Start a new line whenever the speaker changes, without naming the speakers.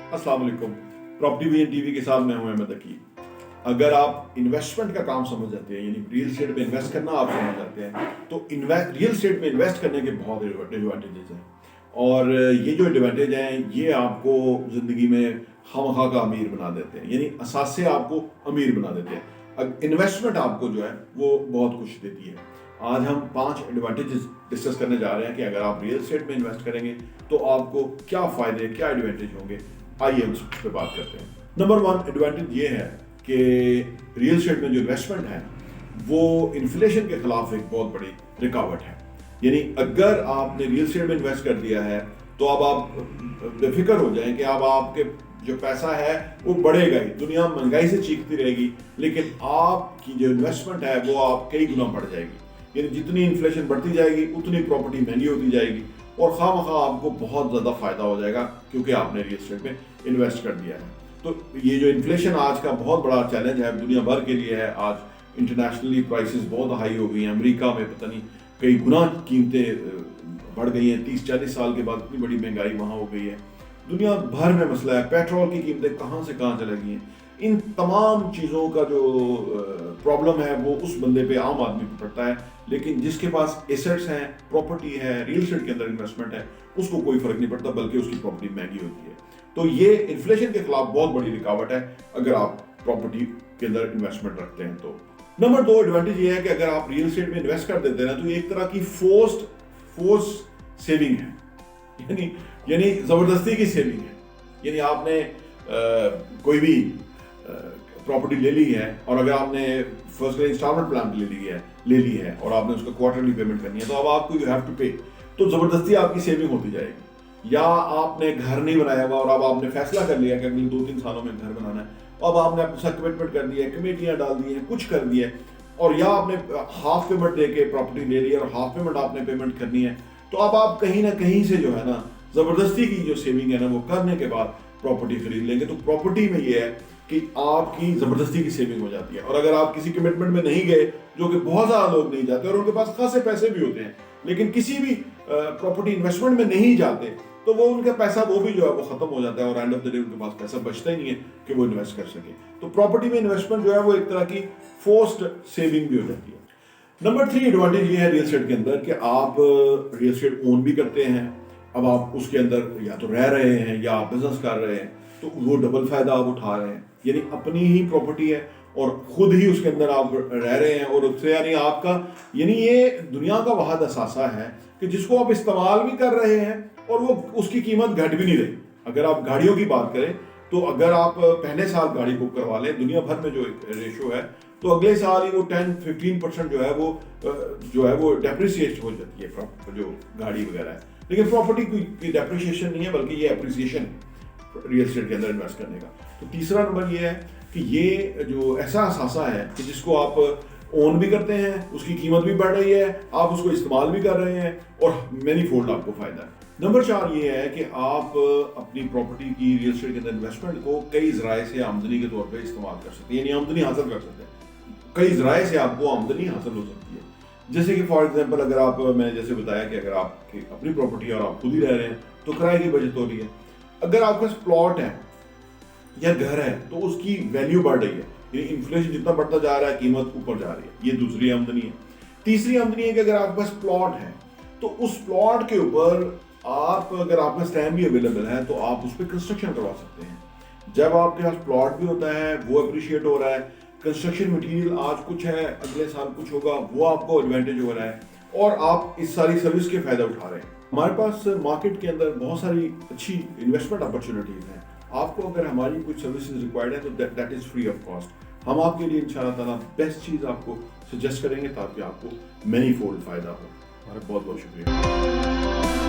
अस्सलाम वालेकुम। Property vision TV के साथ मैं हूं अहमद अकीब। अगर आप इन्वेस्टमेंट का काम समझ जाते हैं, यानी रियल एस्टेट में इन्वेस्ट करना आप समझ जाते हैं, तो रियल एस्टेट में इन्वेस्ट करने के बहुत एडवांटेजेस हैं। और ये जो एडवांटेज हैं ये आपको ज़िंदगी में खामखा का अमीर बना देते हैं, यानी असास से आपको अमीर बना देते हैं। इन्वेस्टमेंट आपको जो है वो बहुत खुश देती है। आज हम 5 एडवांटेजेस डिस्कस करने जा रहे हैं कि अगर आप रियल एस्टेट में इन्वेस्ट करेंगे तो आपको क्या फ़ायदे, क्या एडवांटेज होंगे। आइए हम इस पर बात करते हैं। नंबर 1 एडवांटेज ये है कि रियल एस्टेट में जो इन्वेस्टमेंट है वो इन्फ्लेशन के खिलाफ एक बहुत बड़ी रुकावट है। यानी अगर आपने रियल एस्टेट में इन्वेस्ट कर दिया है तो अब आप बेफिक्र हो जाएं कि अब आपके जो पैसा है वो बढ़ेगा ही। दुनिया महंगाई से चीखती रहेगी, लेकिन आपकी जो इन्वेस्टमेंट है वो आप कई गुना बढ़ जाएगी। यानी जितनी इन्फ्लेशन बढ़ती जाएगी उतनी प्रॉपर्टी महंगी होती जाएगी और खामखा आपको बहुत ज़्यादा फायदा हो जाएगा क्योंकि आपने रियल एस्टेट में इन्वेस्ट कर दिया है। तो ये जो इन्फ्लेशन आज का बहुत बड़ा चैलेंज है दुनिया भर के लिए है। आज इंटरनेशनली प्राइसेस बहुत हाई हो गई हैं। अमेरिका में पता नहीं कई गुना कीमतें बढ़ गई हैं। 30-40 साल के बाद इतनी बड़ी महंगाई वहाँ हो गई है। दुनिया भर में मसला है, पेट्रोल की कीमतें कहाँ से कहाँ चली गई हैं। इन तमाम चीज़ों का जो प्रॉब्लम है वो उस बंदे पे, आम आदमी पे पड़ता है, लेकिन जिसके पास एसेट्स हैं, प्रॉपर्टी है, रियल एस्टेट के अंदर इन्वेस्टमेंट है, उसको कोई फर्क नहीं पड़ता, बल्कि उसकी प्रॉपर्टी महंगी होती है। तो ये इन्फ्लेशन के खिलाफ बहुत बड़ी रुकावट है अगर आप प्रॉपर्टी के अंदर इन्वेस्टमेंट रखते हैं तो। नंबर 2 एडवांटेज ये है कि अगर आप रियल एस्टेट में इन्वेस्ट कर देते हैं ना तो ये एक तरह की फोर्स सेविंग है, यानी जबरदस्ती की सेविंग है। यानी आपने कोई भी प्रॉपर्टी ले ली है और अगर आपने फर्स्ट इंस्टॉलमेंट प्लान ले ली है और आपने उसका क्वार्टरली पेमेंट करनी है तो अब आपको यू हैव टू पे, तो जबरदस्ती आपकी सेविंग होती जाएगी। या आपने घर नहीं बनाया हुआ और अब आपने फैसला कर लिया कि अगले 2-3 सालों में घर बनाना है, अब आपने अपने साथ कमिटमेंट कर दिया है, कमेटियां डाल दी हैं, कुछ कर दिया है, और या आपने हाफ पेमेंट दे के प्रॉपर्टी ले ली और हाफ पेमेंट आपने पेमेंट करनी है, तो अब आप कहीं ना कहीं से जो है ना जबरदस्ती की जो सेविंग है ना वो करने के बाद प्रॉपर्टी खरीद लेंगे। तो प्रॉपर्टी में ये है कि आपकी जबरदस्ती की सेविंग हो जाती है। और अगर आप किसी कमिटमेंट में नहीं गए, जो कि बहुत ज्यादा लोग नहीं जाते और उनके पास खासे पैसे भी होते हैं, लेकिन किसी भी प्रॉपर्टी इन्वेस्टमेंट में नहीं जाते, तो वो उनका पैसा वो भी जो है वो खत्म हो जाता है और एंड ऑफ द डे उनके पास पैसा बचता ही नहीं है कि वो इन्वेस्ट कर सके। तो प्रॉपर्टी में इन्वेस्टमेंट जो है वो एक तरह की फोर्स्ड सेविंग भी हो जाती है। नंबर 3 एडवांटेज ये है रियल एस्टेट के अंदर कि आप रियल एस्टेट ओन भी करते हैं। अब आप उसके अंदर या तो रह रहे हैं या आप बिजनेस कर रहे हैं, तो वो डबल फायदा आप उठा रहे हैं। यानी अपनी ही प्रॉपर्टी है और खुद ही उसके अंदर आप रह रहे हैं और उससे यानी आपका, यानी ये दुनिया का वाहिद असासा है कि जिसको आप इस्तेमाल भी कर रहे हैं और वो उसकी कीमत घट भी नहीं रही। अगर आप गाड़ियों की बात करें तो अगर आप पहले साल गाड़ी बुक करवा लें, दुनिया भर में जो रेशो है, तो अगले साल ही वो 10-15% जो है वो डेप्रिसिएट हो जाती है जो गाड़ी वगैरह है। लेकिन प्रॉपर्टी की डेप्रिसिएशन नहीं है, बल्कि ये एप्रिसिएशन है रियल एस्टेट के अंदर इन्वेस्ट करने का। तो तीसरा नंबर ये है कि ये जो ऐसा असासा है कि जिसको आप ओन भी करते हैं, उसकी कीमत भी बढ़ रही है, आप उसको इस्तेमाल भी कर रहे हैं और मैनी फोल्ड आपको फायदा है। नंबर 4 ये है कि आप अपनी प्रॉपर्टी की रियल एस्टेट के अंदर इन्वेस्टमेंट को कई ज़राए से आमदनी के तौर पे इस्तेमाल कर सकते हैं, यानी आमदनी हासिल कर सकते हैं। कई ज़राए से आपको आमदनी हासिल हो सकती है। जैसे कि फॉर एग्जांपल अगर आप, मैंने जैसे बताया कि अगर आपकी अपनी प्रॉपर्टी है और आप खुद ही रह रहे हैं तो किराए की बचत हो रही है। अगर आपके पास प्लॉट है या घर है तो उसकी वैल्यू बढ़ रही है, यानी इन्फ्लेशन जितना बढ़ता जा रहा है कीमत ऊपर जा रही है। ये दूसरी आमदनी है। तीसरी आमदनी है कि अगर आपके पास प्लॉट है तो उस प्लॉट के ऊपर आप, अगर आपका स्टैम्प भी अवेलेबल है तो आप उस पर कंस्ट्रक्शन करवा सकते हैं। जब आपके पास प्लॉट भी होता है, वो अप्रिशिएट हो रहा है, कंस्ट्रक्शन मटेरियल आज कुछ है, अगले साल कुछ होगा, वो आपको एडवांटेज हो रहा है और आप इस सारी सर्विस के फायदा उठा रहे हैं। हमारे पास मार्केट के अंदर बहुत सारी अच्छी इन्वेस्टमेंट अपॉर्चुनिटीज हैं। आपको अगर हमारी कुछ सर्विसेज रिक्वायर्ड है तो that is free of cost. हम आपके लिए इंशाअल्लाह ताला बेस्ट चीज़ आपको सजेस्ट करेंगे ताकि आपको मैनी फोल्ड फायदा हो। हमारा बहुत बहुत शुक्रिया।